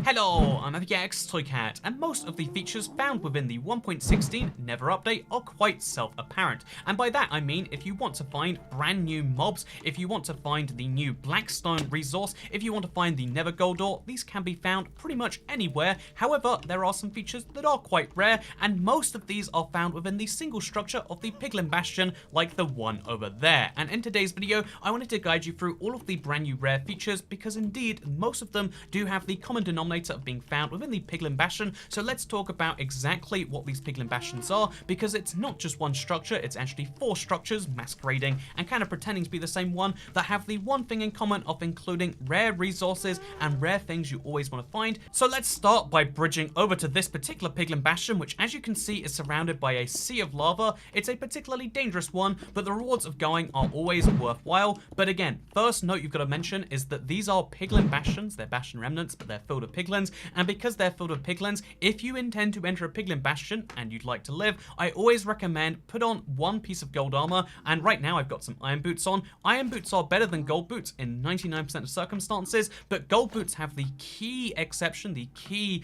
Hello, I'm FX Toycat, and most of the features found within the 1.16 Never update are quite self-apparent. And by that I mean if you want to find brand new mobs, if you want to find the new Blackstone resource, if you want to find the Never Gold ore, these can be found pretty much anywhere. However, there are some features that are quite rare, and most of these are found within the single structure of the Piglin Bastion, like the one over there. And in today's video, I wanted to guide you through all of the brand new rare features, because indeed, most of them do have the common denominator of being found within the Piglin Bastion. So let's talk about exactly what these Piglin Bastions are, because it's not just one structure, it's actually 4 structures masquerading and kind of pretending to be the same one that have the one thing in common of including rare resources and rare things you always want to find. So let's start by bridging over to this particular Piglin Bastion, which as you can see is surrounded by a sea of lava. It's a particularly dangerous one, but the rewards of going are always worthwhile. But again, first note you've got to mention is that these are Piglin Bastions. They're Bastion remnants, but they're filled with Piglins, and because they're filled with Piglins, if you intend to enter a Piglin Bastion and you'd like to live, I always recommend put on 1 piece of gold armor, and right now I've got some iron boots on. Iron boots are better than gold boots in 99% of circumstances, but gold boots have the key exception, the key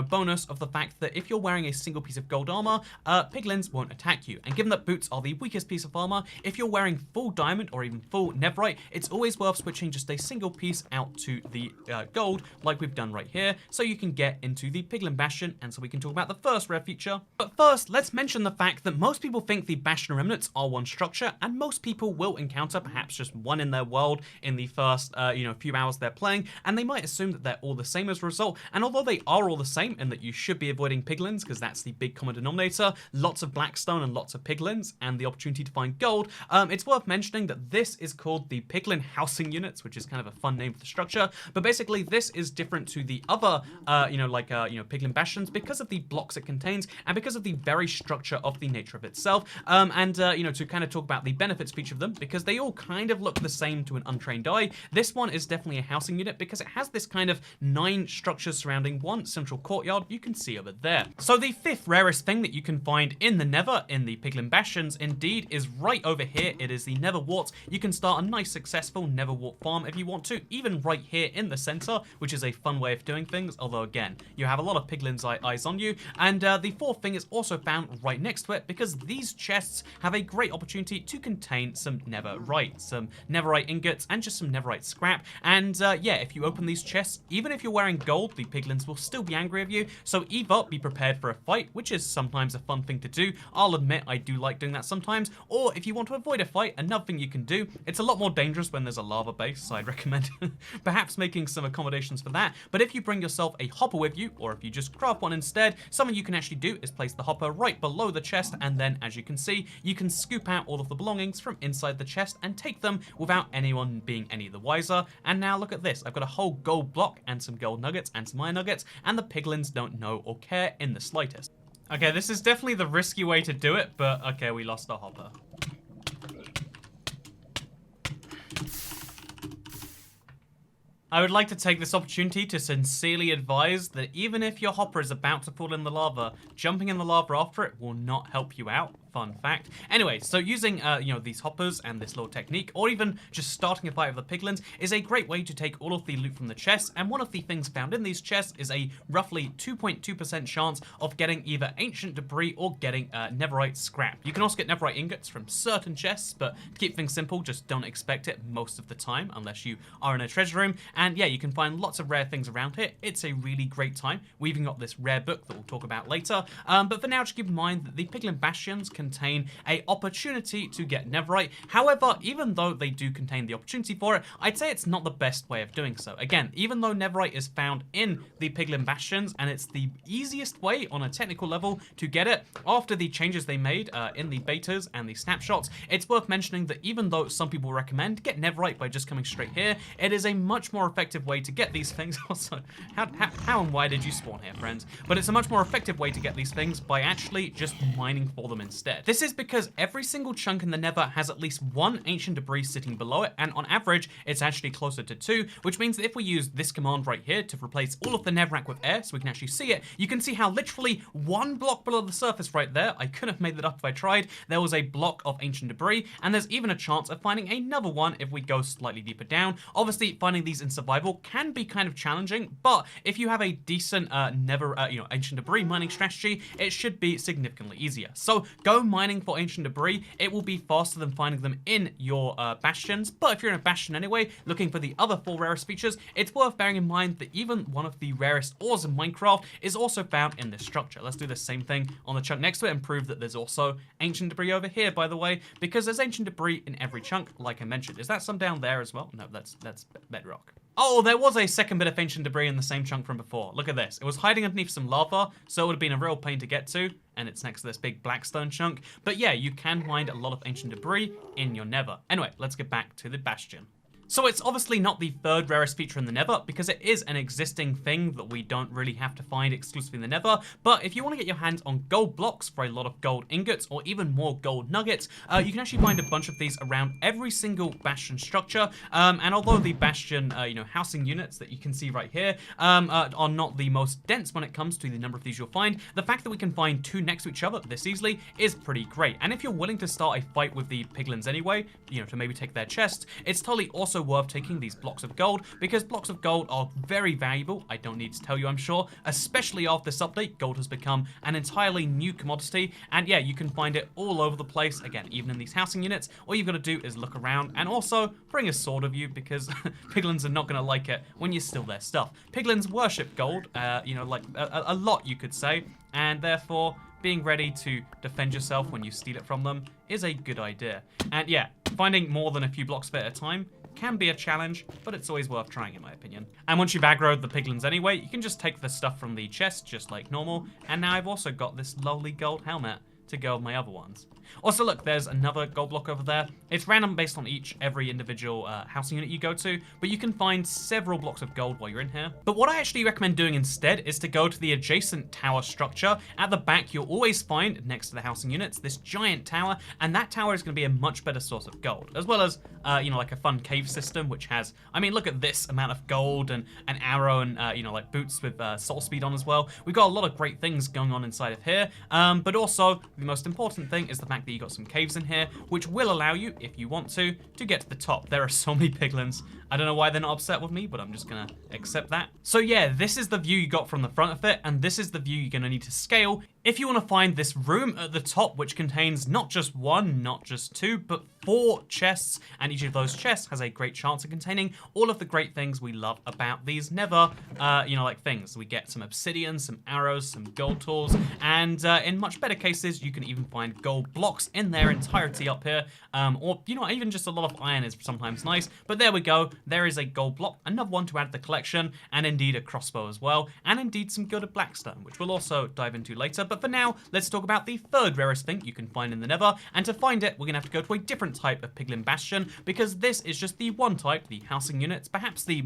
bonus of the fact that if you're wearing a single piece of gold armor, Piglins won't attack you. And given that boots are the weakest piece of armor, if you're wearing full diamond or even full netherite, it's always worth switching just a single piece out to the gold, like we've done right here, so you can get into the Piglin Bastion, and so we can talk about the first rare feature. But first, let's mention the fact that most people think the Bastion remnants are one structure, and most people will encounter perhaps just one in their world in the first few hours they're playing, and they might assume that they're all the same as a result. And although they are all the same and that you should be avoiding Piglins because that's the big common denominator, lots of Blackstone and lots of Piglins and the opportunity to find gold, it's worth mentioning that this is called the Piglin housing units, which is kind of a fun name for the structure. But basically this is different to the other Piglin Bastions because of the blocks it contains and because of the very structure of the nature of itself. To kind of talk about the benefits of each of them, because they all kind of look the same to an untrained eye, this one is definitely a housing unit because it has this kind of 9 structures surrounding one central courtyard you can see over there. So the 5th rarest thing that you can find in the Nether, in the Piglin Bastions, indeed, is right over here. It is the Nether Wart. You can start a nice successful Nether Wart farm if you want to, even right here in the center, which is a fun way of doing things, although again, you have a lot of Piglin's eyes on you. And the 4th thing is also found right next to it, because these chests have a great opportunity to contain some netherite, ingots, and just some netherite scrap. And if you open these chests, even if you're wearing gold, the Piglins will still be angry of you, so either be prepared for a fight, which is sometimes a fun thing to do. I'll admit I do like doing that sometimes. Or if you want to avoid a fight, another thing you can do, it's a lot more dangerous when there's a lava base, so I'd recommend perhaps making some accommodations for that. But if you bring yourself a hopper with you, or if you just craft one instead, something you can actually do is place the hopper right below the chest, and then as you can see, you can scoop out all of the belongings from inside the chest and take them without anyone being any the wiser. And now look at this, I've got a whole gold block and some gold nuggets and some iron nuggets, and the Piglins don't know or care in the slightest. Okay, this is definitely the risky way to do it, but okay, we lost our hopper. I would like to take this opportunity to sincerely advise that even if your hopper is about to fall in the lava, jumping in the lava after it will not help you out. Fun fact. Anyway, so using these hoppers and this little technique, or even just starting a fight with the Piglins, is a great way to take all of the loot from the chests. And one of the things found in these chests is a roughly 2.2% chance of getting either ancient debris or getting netherite scrap. You can also get netherite ingots from certain chests, but to keep things simple, just don't expect it most of the time unless you are in a treasure room. And yeah, you can find lots of rare things around here. It's a really great time. We even got this rare book that we'll talk about later. But for now, just keep in mind that the Piglin Bastions contain a opportunity to get netherite. However, even though they do contain the opportunity for it, I'd say it's not the best way of doing so. Again, even though netherite is found in the Piglin Bastions and it's the easiest way on a technical level to get it, after the changes they made in the betas and the snapshots, it's worth mentioning that even though some people recommend get netherite by just coming straight here, it is a much more effective way to get these things. Also, how and why did you spawn here, friends? But it's a much more effective way to get these things by actually just mining for them instead. instead. This is because every single chunk in the Nether has at least one ancient debris sitting below it, and on average, it's actually closer to 2, which means that if we use this command right here to replace all of the netherrack with air so we can actually see it, you can see how literally 1 block below the surface right there, I couldn't have made that up if I tried, there was a block of ancient debris, and there's even a chance of finding another one if we go slightly deeper down. Obviously, finding these in survival can be kind of challenging, but if you have a decent ancient debris mining strategy, it should be significantly easier. So go mining for ancient debris. It will be faster than finding them in your bastions, but if you're in a bastion anyway, looking for the other 4 rarest features, it's worth bearing in mind that even one of the rarest ores in Minecraft is also found in this structure. Let's do the same thing on the chunk next to it and prove that there's also ancient debris over here, by the way, because there's ancient debris in every chunk, like I mentioned. Is that some down there as well? No, that's bedrock. Oh, there was a second bit of ancient debris in the same chunk from before. Look at this. It was hiding underneath some lava, so it would have been a real pain to get to, and it's next to this big blackstone chunk. But yeah, you can find a lot of ancient debris in your Nether. Anyway, let's get back to the Bastion. So it's obviously not the 3rd rarest feature in the Nether, because it is an existing thing that we don't really have to find exclusively in the Nether. But if you want to get your hands on gold blocks for a lot of gold ingots, or even more gold nuggets, you can actually find a bunch of these around every single Bastion structure. And although the Bastion, housing units that you can see right here are not the most dense when it comes to the number of these you'll find, the fact that we can find 2 next to each other this easily is pretty great. And if you're willing to start a fight with the Piglins anyway, to maybe take their chests, it's totally also worth taking these blocks of gold, because blocks of gold are very valuable. I don't need to tell you, I'm sure, especially after this update. Gold has become an entirely new commodity, and yeah, you can find it all over the place, again, even in these housing units. All you've got to do is look around, and also bring a sword with you, because Piglins are not going to like it when you steal their stuff. Piglins worship gold, like a lot, you could say, and therefore being ready to defend yourself when you steal it from them is a good idea. And yeah, finding more than a few blocks of it at a time can be a challenge, but it's always worth trying in my opinion. And once you've aggroed the Piglins anyway, you can just take the stuff from the chest just like normal, and now I've also got this lovely gold helmet to go with my other ones. Also, look, there's another gold block over there. It's random based on every individual housing unit you go to, but you can find several blocks of gold while you're in here. But what I actually recommend doing instead is to go to the adjacent tower structure. At the back, you'll always find, next to the housing units, this giant tower, and that tower is going to be a much better source of gold, as well as, like a fun cave system, which has, I mean, look at this amount of gold and an arrow and, like boots with soul speed on as well. We've got a lot of great things going on inside of here, but also, the most important thing is the fact that you got some caves in here, which will allow you, if you want to get to the top. There are so many Piglins. I don't know why they're not upset with me, but I'm just gonna accept that. So yeah, this is the view you got from the front of it, and this is the view you're gonna need to scale if you want to find this room at the top, which contains not just 1, not just 2, but 4 chests, and each of those chests has a great chance of containing all of the great things we love about these Nether, like things. We get some obsidian, some arrows, some gold tools, and in much better cases, you can even find gold blocks in their entirety up here, or, even just a lot of iron is sometimes nice, but there we go. There is a gold block, another one to add to the collection, and indeed a crossbow as well, and indeed some gilded blackstone, which we'll also dive into later. But for now, let's talk about the 3rd rarest thing you can find in the Nether, and to find it, we're gonna have to go to a different type of Piglin Bastion, because this is just the one type, the housing units, perhaps the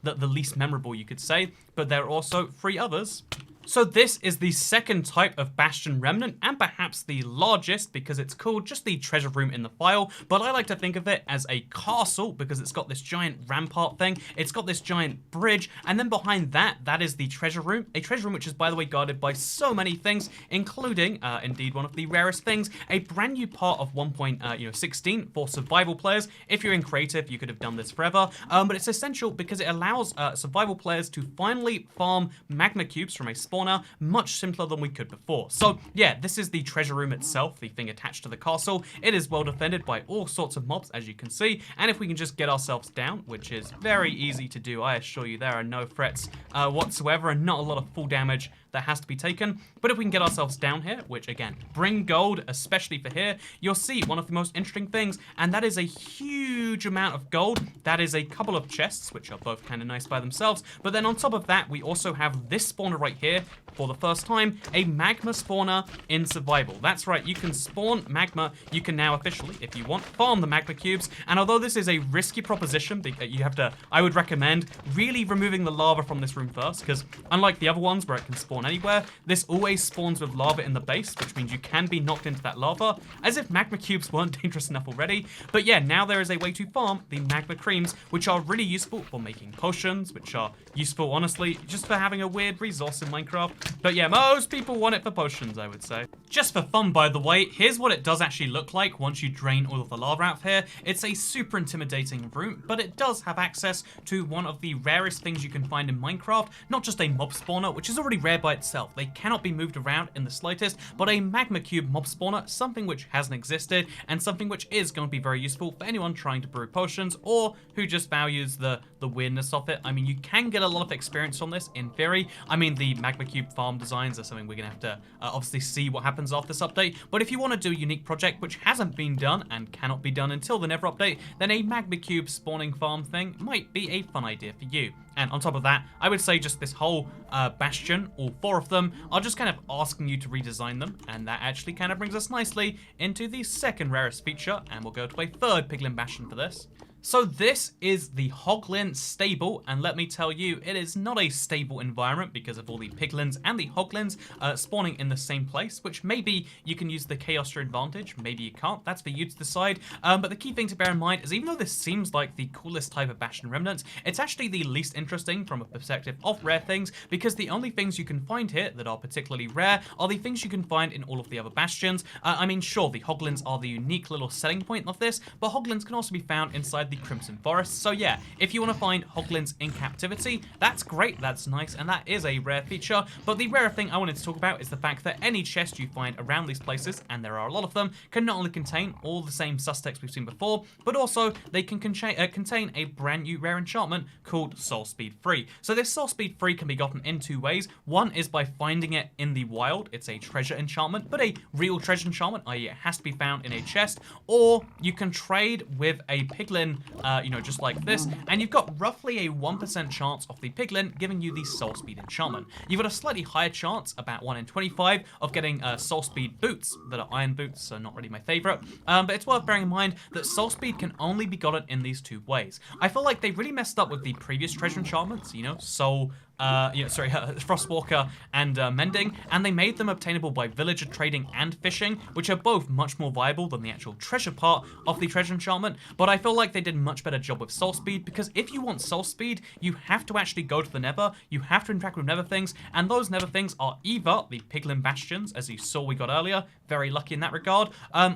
least memorable, you could say, but there are also 3 others. So this is the 2nd type of Bastion Remnant, and perhaps the largest, because it's called just the treasure room in the file, but I like to think of it as a castle, because it's got this giant rampart thing, it's got this giant bridge, and then behind that is the treasure room, a treasure room which is, by the way, guarded by so many things, including, indeed, one of the rarest things, a brand new part of 1.16 for survival players. If you're in creative, you could have done this forever, but it's essential because it allows survival players to finally farm magma cubes from a spawner much simpler than we could before. So yeah, this is the treasure room itself, the thing attached to the castle. It is well defended by all sorts of mobs, as you can see, and if we can just get ourselves down, which is very easy to do, I assure you, there are no threats whatsoever, and not a lot of full damage that has to be taken. But if we can get ourselves down here, which again, bring gold, especially for here, you'll see one of the most interesting things, and that is a huge amount of gold. That is a couple of chests, which are both kind of nice by themselves, but then on top of that, we also have this spawner right here, for the first time, a magma spawner in survival. That's right, you can spawn magma. You can now officially, if you want, farm the magma cubes. And although this is a risky proposition, you have to, I would recommend really removing the lava from this room first, because unlike the other ones where it can spawn anywhere, this always spawns with lava in the base, which means you can be knocked into that lava, as if magma cubes weren't dangerous enough already. But yeah, now there is a way to farm the magma creams, which are really useful for making potions, which are useful, honestly, just for having a weird resource in Minecraft. But yeah, most people want it for potions, I would say. Just for fun, by the way, here's what it does actually look like once you drain all of the lava out here. It's a super intimidating room, but it does have access to one of the rarest things you can find in Minecraft. Not just a mob spawner, which is already rare by itself. They cannot be moved around in the slightest, but a magma cube mob spawner, something which hasn't existed, and something which is going to be very useful for anyone trying to brew potions, or who just values the weirdness of it. I mean, you can get a lot of experience on this, in theory. I mean, the magma cube farm designs are something we're going to have to obviously see what happens after this update, but if you want to do a unique project which hasn't been done and cannot be done until the Nether update, then a magma cube spawning farm thing might be a fun idea for you. And on top of that, I would say just this whole bastion, all 4 of them, are just kind of asking you to redesign them, and that actually kind of brings us nicely into the second rarest feature, and we'll go to a third Piglin bastion for this. So this is the Hoglin stable, and let me tell you, it is not a stable environment because of all the Piglins and the Hoglins spawning in the same place, which maybe you can use the chaos to your advantage, maybe you can't, that's for you to decide. But the key thing to bear in mind is even though this seems like the coolest type of Bastion Remnants, it's actually the least interesting from a perspective of rare things, because the only things you can find here that are particularly rare are the things you can find in all of the other Bastions. I mean, sure, the Hoglins are the unique little selling point of this, but Hoglins can also be found inside the Crimson Forest. So yeah, if you want to find Hoglins in captivity, that's great, that's nice, and that is a rare feature. But the rare thing I wanted to talk about is the fact that any chest you find around these places, and there are a lot of them, can not only contain all the same suspects we've seen before, but also they can contain a brand new rare enchantment called Soul Speed 3. So this Soul Speed 3 can be gotten in 2 ways. One is by finding it in the wild. It's a treasure enchantment, but a real treasure enchantment, i.e. it has to be found in a chest, or you can trade with a Piglin, you know, just like this, and you've got roughly a 1% chance of the Piglin giving you the Soul Speed enchantment. You've got a slightly higher chance, about 1 in 25, of getting Soul Speed boots that are iron boots, so not really my favorite. But it's worth bearing in mind that Soul Speed can only be gotten in these 2 ways. I feel like they really messed up with the previous treasure enchantments, you know, Frostwalker and Mending, and they made them obtainable by villager trading and fishing, which are both much more viable than the actual treasure part of the treasure enchantment. But I feel like they did a much better job with Soul Speed, because if you want Soul Speed, you have to actually go to the Nether, you have to interact with Nether things, and those Nether things are either the Piglin Bastions, as you saw we got earlier, very lucky in that regard,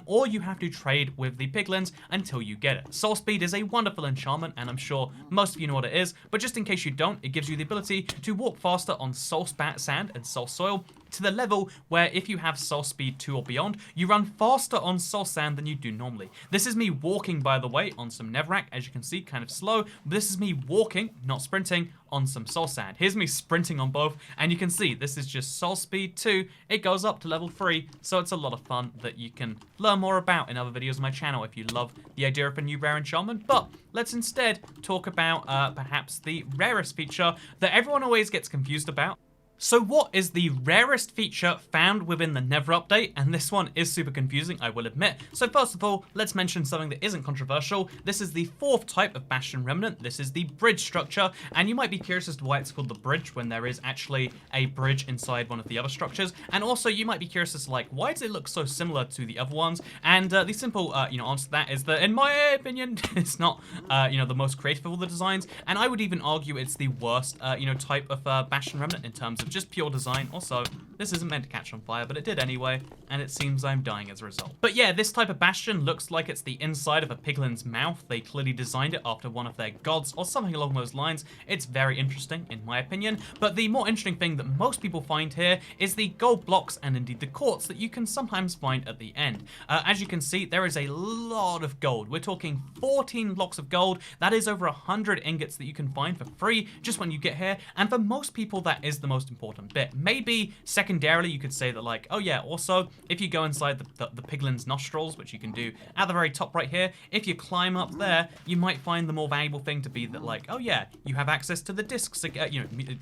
or you have to trade with the Piglins until you get it. Soul Speed is a wonderful enchantment, and I'm sure most of you know what it is, but just in case you don't, it gives you the ability to walk faster on soul sand and soul soil, to the level where if you have Soul Speed 2 or beyond, you run faster on soul sand than you do normally. This is me walking, by the way, on some netherrack, as you can see, kind of slow. But this is me walking, not sprinting, on some soul sand. Here's me sprinting on both, and you can see this is just Soul Speed 2. It goes up to level 3, so it's a lot of fun that you can learn more about in other videos on my channel if you love the idea of a new rare enchantment. But let's instead talk about perhaps the rarest feature that everyone always gets confused about. So what is the rarest feature found within the Nether update? And this one is super confusing, I will admit. So first of all, let's mention something that isn't controversial. This is the 4th type of Bastion Remnant. This is the bridge structure, and you might be curious as to why it's called the bridge when there is actually a bridge inside one of the other structures. And also you might be curious as to like, why does it look so similar to the other ones? And the simple answer to that is that, in my opinion, it's not the most creative of all the designs, and I would even argue it's the worst type of Bastion Remnant in terms of just pure design. Also, this isn't meant to catch on fire, but it did anyway, and it seems I'm dying as a result. But yeah, this type of bastion looks like it's the inside of a piglin's mouth. They clearly designed it after one of their gods or something along those lines. It's very interesting, in my opinion. But the more interesting thing that most people find here is the gold blocks and indeed the quartz that you can sometimes find at the end. As you can see, there is a lot of gold. We're talking 14 blocks of gold. That is over 100 ingots that you can find for free just when you get here. And for most people, that is the most important bit. Maybe secondarily, you could say that like, oh yeah, also, if you go inside the piglin's nostrils, which you can do at the very top right here, if you climb up there, you might find the more valuable thing to be that like, oh yeah, you have access to the discs,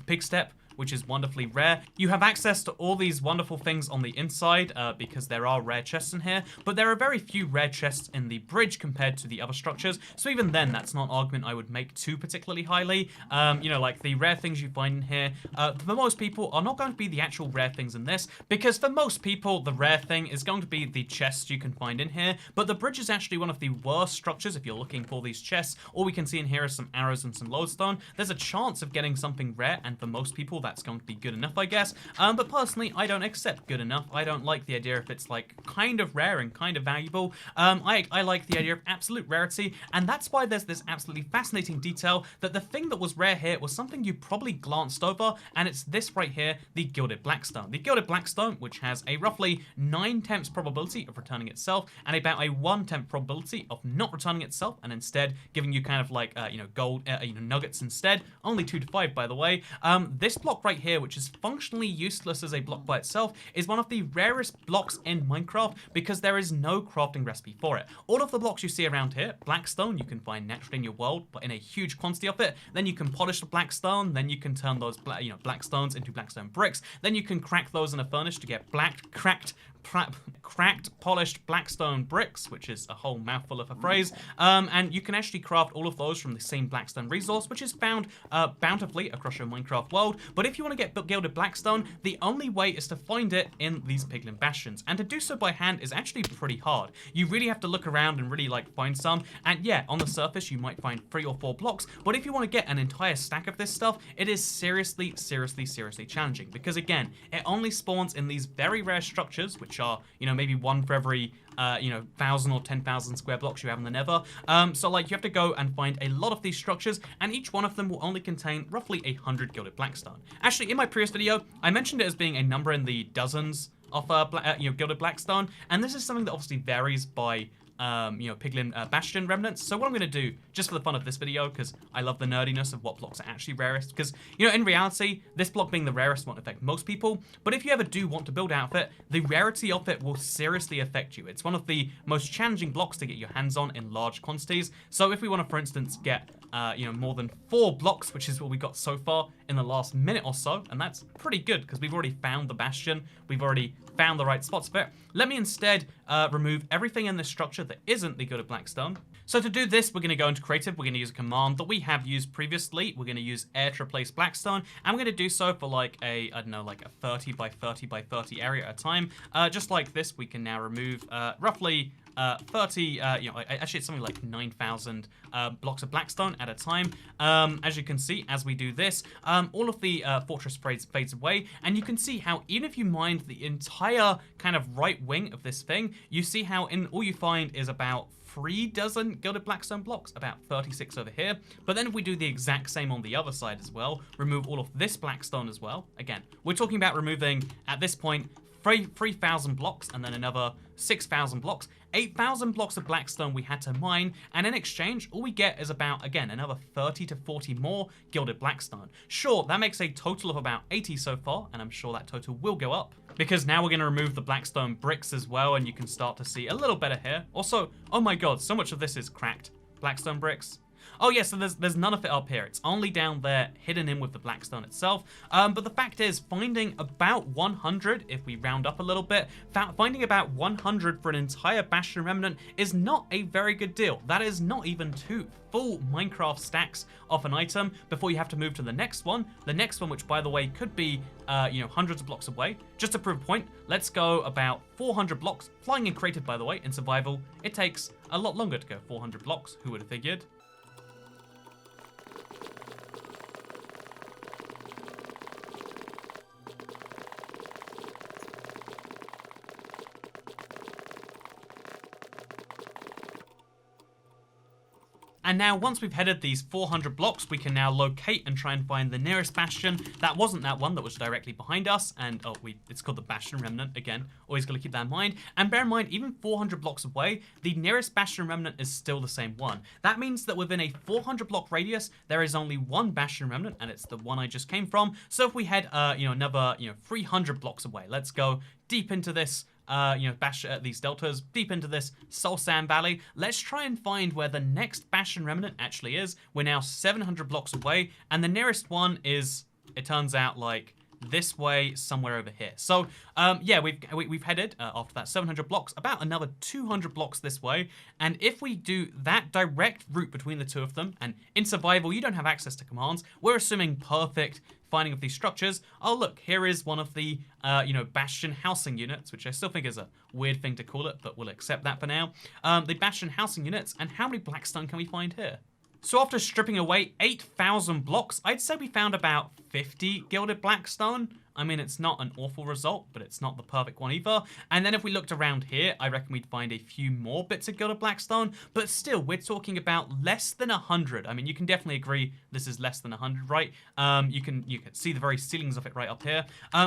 pig step, which is wonderfully rare. You have access to all these wonderful things on the inside because there are rare chests in here, but there are very few rare chests in the bridge compared to the other structures, so even then that's not an argument I would make too particularly highly. You know, like the rare things you find in here, for most people are not going to be the actual rare things in this, because for most people the rare thing is going to be the chests you can find in here, but the bridge is actually one of the worst structures if you're looking for these chests. All we can see in here is some arrows and some lodestone. There's a chance of getting something rare, and for most people that's going to be good enough, I guess, but personally I don't accept good enough. I don't like the idea if it's like kind of rare and kind of valuable. I like the idea of absolute rarity, and that's why there's this absolutely fascinating detail that the thing that was rare here was something you probably glanced over, and it's this right here, the Gilded Blackstone. The Gilded Blackstone, which has a roughly 9/10 probability of returning itself, and about a 1/10 probability of not returning itself, and instead giving you kind of like, you know, gold, you know, nuggets instead. Only 2 to 5, by the way. This block right here, which is functionally useless as a block by itself, is one of the rarest blocks in Minecraft because there is no crafting recipe for it. All of the blocks you see around here, Blackstone, you can find naturally in your world, but in a huge quantity of it. Then you can polish the Blackstone, then you can turn those Blackstones into Blackstone bricks. Then you can crack those in a furnace to get cracked, polished Blackstone bricks, which is a whole mouthful of a phrase, and you can actually craft all of those from the same Blackstone resource, which is found bountifully across your Minecraft world. But if you want to get Gilded Blackstone, the only way is to find it in these Piglin Bastions, and to do so by hand is actually pretty hard. You really have to look around and really like find some, and yeah, on the surface you might find 3 or 4 blocks, but if you want to get an entire stack of this stuff, it is seriously challenging, because again, it only spawns in these very rare structures, which are, you know, maybe 1 for every 1,000 or 10,000 square blocks you have in the nether. So like you have to go and find a lot of these structures, and each one of them will only contain roughly 100 Gilded Blackstone. Actually, in my previous video, I mentioned it as being a number in the dozens of Gilded Blackstone, and this is something that obviously varies by Piglin Bastion remnants. So what I'm going to do, just for the fun of this video, because I love the nerdiness of what blocks are actually rarest, because, you know, in reality, this block being the rarest won't affect most people, but if you ever do want to build out of it, the rarity of it will seriously affect you. It's one of the most challenging blocks to get your hands on in large quantities. So if we want to, for instance, get more than 4 blocks, which is what we got so far in the last minute or so, and that's pretty good because we've already found the bastion, we've already found the right spots for it. Let me instead remove everything in this structure that isn't the Gilded Blackstone. So to do this, we're going to go into creative, we're going to use a command that we have used previously. We're going to use air to replace Blackstone, and we're going to do so for like a, I don't know, like a 30 by 30 by 30 area at a time. Just like this, we can now remove roughly 30, actually it's something like 9,000 blocks of Blackstone at a time. As you can see, as we do this, all of the fortress fades away, and you can see how even if you mined the entire kind of right wing of this thing, you see how all you find is about 3 dozen Gilded Blackstone blocks, about 36 over here. But then if we do the exact same on the other side as well, remove all of this Blackstone as well, again, we're talking about removing, at this point, 3,000 blocks, and then another 6,000 blocks. 8,000 blocks of Blackstone we had to mine, and in exchange, all we get is about, again, another 30 to 40 more Gilded Blackstone. Sure, that makes a total of about 80 so far, and I'm sure that total will go up, because now we're going to remove the Blackstone bricks as well, and you can start to see a little better here. Also, oh my god, so much of this is cracked Blackstone bricks. Oh yeah, so there's none of it up here. It's only down there, hidden in with the Blackstone itself. But the fact is, finding about 100, if we round up a little bit, finding about 100 for an entire Bastion remnant is not a very good deal. That is not even 2 full Minecraft stacks of an item before you have to move to the next one. The next one, which by the way could be, hundreds of blocks away. Just to prove a point, let's go about 400 blocks. Flying in creative, by the way, in survival, it takes a lot longer to go 400 blocks. Who would have figured? And now, once we've headed these 400 blocks, we can now locate and try and find the nearest bastion. That wasn't that one that was directly behind us, and it's called the Bastion Remnant, again. Always got to keep that in mind. And bear in mind, even 400 blocks away, the nearest Bastion Remnant is still the same one. That means that within a 400 block radius, there is only one Bastion Remnant, and it's the one I just came from. So if we head, another, 300 blocks away, let's go deep into this bash these deltas deep into this Soul Sand Valley. Let's try and find where the next Bastion Remnant actually is. We're now 700 blocks away, and the nearest one is, it turns out, like this way, somewhere over here. So, yeah, we've headed, after that 700 blocks, about another 200 blocks this way. And if we do that direct route between the two of them, and in survival, you don't have access to commands, we're assuming perfect finding of these structures. Oh, look, here is one of the, Bastion housing units, which I still think is a weird thing to call it, but we'll accept that for now. The Bastion housing units, and how many blackstone can we find here? So after stripping away 8,000 blocks, I'd say we found about 50 gilded blackstone. I mean, it's not an awful result, but it's not the perfect one either. And then if we looked around here, I reckon we'd find a few more bits of gilded blackstone, but still, we're talking about less than 100. I mean, you can definitely agree this is less than 100, right? You can see the very ceilings of it right up here.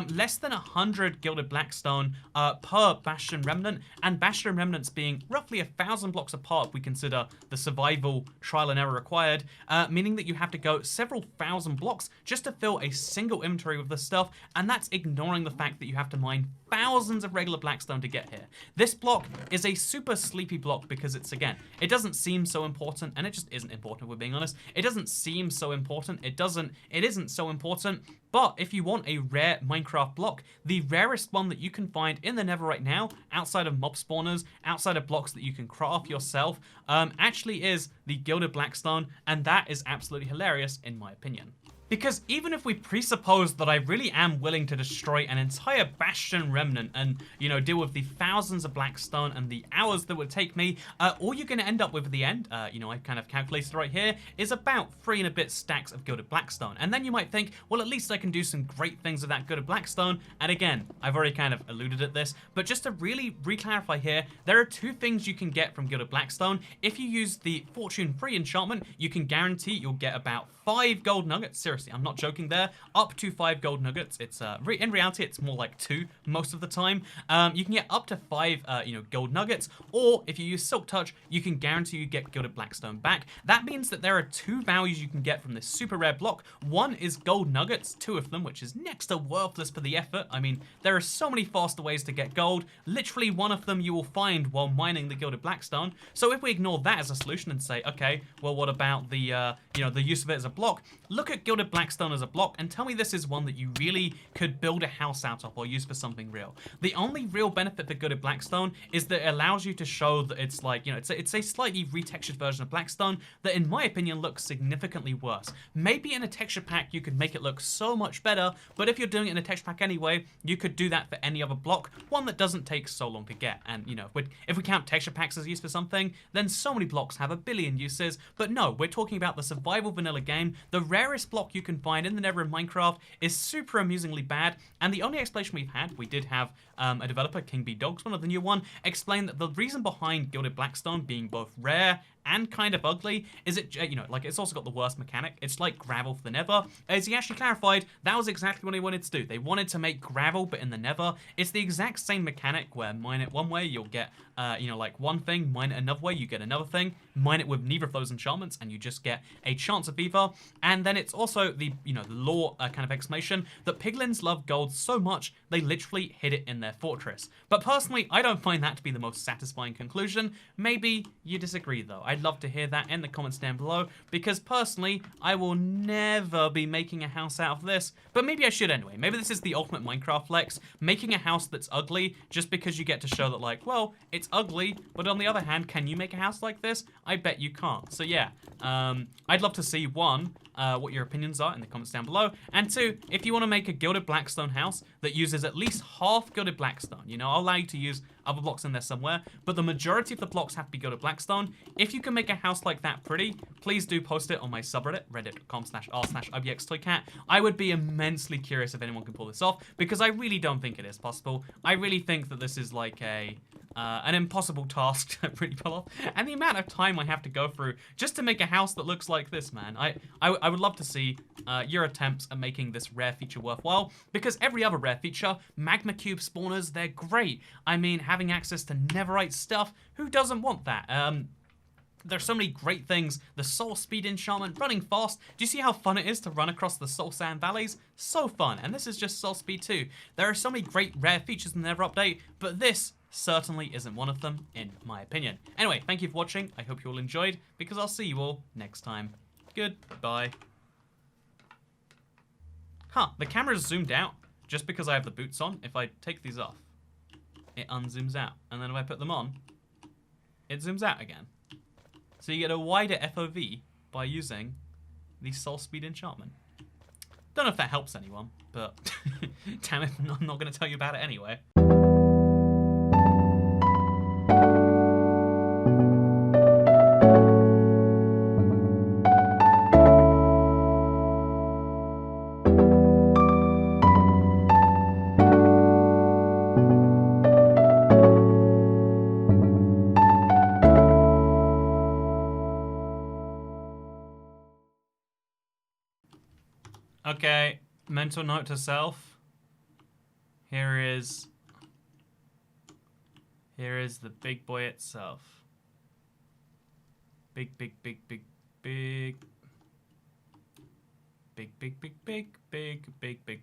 Less than 100 gilded blackstone per Bastion remnant, and Bastion remnants being roughly 1,000 blocks apart if we consider the survival trial and error required, meaning that you have to go several thousand blocks just to fill a single inventory with this stuff, and that's ignoring the fact that you have to mine thousands of regular blackstone to get here. This block is a super sleepy block because it's, again, it doesn't seem so important, and it just isn't important if we're being honest. It doesn't seem so important, it isn't so important, but if you want a rare Minecraft block, the rarest one that you can find in the Nether right now, outside of mob spawners, outside of blocks that you can craft yourself, actually is the Gilded Blackstone, and that is absolutely hilarious in my opinion. Because even if we presuppose that I really am willing to destroy an entire Bastion remnant and, deal with the thousands of blackstone and the hours that would take me, all you're going to end up with at the end, I kind of calculated right here, is about 3 and a bit stacks of Gilded Blackstone. And then you might think, well, at least I can do some great things with that Gilded Blackstone. And again, I've already kind of alluded at this, but just to really re-clarify here, there are 2 things you can get from Gilded Blackstone. If you use the Fortune Free enchantment, you can guarantee you'll get about 5 gold nuggets. Seriously, I'm not joking there. Up to 5 gold nuggets. It's in reality, it's more like 2 most of the time. You can get up to 5, gold nuggets, or if you use Silk Touch, you can guarantee you get Gilded Blackstone back. That means that there are 2 values you can get from this super rare block. One is gold nuggets, 2 of them, which is next to worthless for the effort. I mean, there are so many faster ways to get gold. Literally, one of them you will find while mining the Gilded Blackstone. So if we ignore that as a solution and say, okay, well, what about the, the use of it as a block? Look at Gilded Blackstone as a block and tell me this is one that you really could build a house out of or use for something real. The only real benefit for Gilded Blackstone is that it allows you to show that it's like, it's a slightly retextured version of Blackstone that in my opinion looks significantly worse. Maybe in a texture pack you could make it look so much better, but if you're doing it in a texture pack anyway, you could do that for any other block, one that doesn't take so long to get. And if we count texture packs as use for something, then so many blocks have a billion uses, but no, we're talking about the survival vanilla game. The rarest block you can find in the Nether in Minecraft is super amusingly bad, and the only explanation we've had, we did have a developer, King B Dogs, one of the new one, explain that the reason behind Gilded Blackstone being both rare and kind of ugly is it's also got the worst mechanic. It's like gravel for the Nether. As he actually clarified, that was exactly what they wanted to do. They wanted to make gravel, but in the Nether. It's the exact same mechanic where mine it one way, you'll get, one thing, mine it another way, you get another thing, mine it with neither of those enchantments, and you just get a chance of either. And then it's also the, the lore kind of explanation that piglins love gold so much, they literally hid it in their fortress. But personally, I don't find that to be the most satisfying conclusion. Maybe you disagree though. I'd love to hear that in the comments down below, because personally, I will never be making a house out of this, but maybe I should anyway. Maybe this is the ultimate Minecraft flex, making a house that's ugly just because you get to show that, like, well, it's ugly, but on the other hand, can you make a house like this? I bet you can't. So yeah, I'd love to see, 1, what your opinions are in the comments down below, and 2, if you want to make a Gilded Blackstone house that uses at least half Gilded Blackstone, I'll allow you to use other blocks in there somewhere, but the majority of the blocks have to be Gilded Blackstone. If you can make a house like that pretty, please do post it on my subreddit, reddit.com/r/ibxtoycat. I would be immensely curious if anyone can pull this off, because I really don't think it is possible. I really think that this is like an impossible task to really pull off, and the amount of time I have to go through just to make a house that looks like this, man. I would love to see your attempts at making this rare feature worthwhile, because every other rare feature, magma cube spawners, they're great. I mean, having access to netherite stuff, who doesn't want that? There's so many great things. The soul speed enchantment, running fast. Do you see how fun it is to run across the soul sand valleys? So fun. And this is just soul speed too. There are so many great rare features in the Nether update, but this certainly isn't one of them, in my opinion. Anyway, thank you for watching. I hope you all enjoyed, because I'll see you all next time. Goodbye. Huh, the camera's zoomed out. just because I have the boots on, if I take these off, it unzooms out. And then if I put them on, it zooms out again. So you get a wider FOV by using the Soul Speed enchantment. Don't know if that helps anyone, but damn it, I'm not going to tell you about it anyway. Okay, mental note to self. Here is the big boy itself. Big, big, big, big, big. Big, big, big, big, big, big, big,